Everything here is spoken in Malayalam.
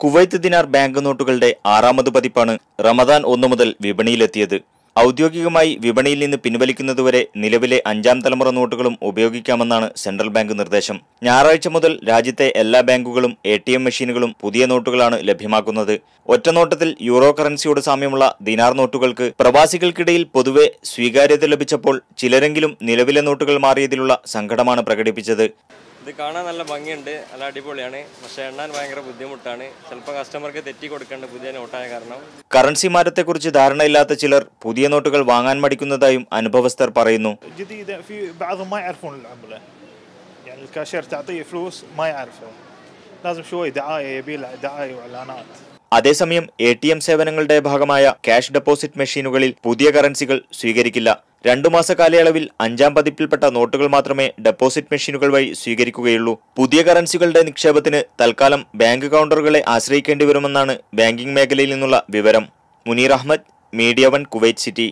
കുവൈത്ത് ദിനാർ ബാങ്ക് നോട്ടുകളുടെ 6ാമത് പതിപ്പാണ് റമദാൻ 1 മുതൽ വിപണിയിലെത്തിയത്. ഔദ്യോഗികമായി വിപണിയിൽ നിന്ന് പിൻവലിക്കുന്നതുവരെ നിലവിലെ 5ാം തലമുറ നോട്ടുകളും ഉപയോഗിക്കാമെന്നാണ് സെൻട്രൽ ബാങ്ക് നിർദ്ദേശം. ഞായറാഴ്ച മുതൽ രാജ്യത്തെ എല്ലാ ബാങ്കുകളും ATM മെഷീനുകളും പുതിയ നോട്ടുകളാണ് ലഭ്യമാക്കുന്നത്. ഒറ്റനോട്ടത്തിൽ യൂറോ കറൻസിയോട് സാമ്യമുള്ള ദിനാർ നോട്ടുകൾക്ക് പ്രവാസികൾക്കിടയിൽ പൊതുവെ സ്വീകാര്യത ലഭിച്ചപ്പോൾ ചിലരെങ്കിലും നിലവിലെ നോട്ടുകൾ മാറിയതിലുള്ള സങ്കടമാണ് പ്രകടിപ്പിച്ചത്. ഇത് കാണാൻ നല്ല ഭംഗിയുണ്ട്, നല്ല അടിപൊളിയാണ്. പക്ഷേ എണ്ണാൻ ഭയങ്കര ബുദ്ധിമുട്ടാണ്. ചിലപ്പോൾ കസ്റ്റമർക്ക് തെറ്റി കൊടുക്കേണ്ട പുതിയ നോട്ടായ കാരണം. കറൻസി മാറ്റത്തെക്കുറിച്ച് ധാരണയില്ലാത്ത ചിലർ പുതിയ നോട്ടുകൾ വാങ്ങാൻ മടിക്കുന്നതായും അനുഭവസ്ഥർ പറയുന്നു. അതേസമയം ATM സേവനങ്ങളുടെ ഭാഗമായ ക്യാഷ് ഡെപ്പോസിറ്റ് മെഷീനുകളിൽ പുതിയ കറൻസികൾ സ്വീകരിക്കില്ല. 2 മാസ കാലയളവിൽ 5ാം പതിപ്പിൽപ്പെട്ട നോട്ടുകൾ മാത്രമേ ഡെപ്പോസിറ്റ് മെഷീനുകൾ വഴി സ്വീകരിക്കുകയുള്ളൂ. പുതിയ കറൻസികളുടെ നിക്ഷേപത്തിന് തൽക്കാലം ബാങ്ക് കൗണ്ടറുകളെ ആശ്രയിക്കേണ്ടി വരുമെന്നാണ് ബാങ്കിംഗ് മേഖലയിൽ നിന്നുള്ള വിവരം. Muneer Ahmed, media 1 Kuwait city.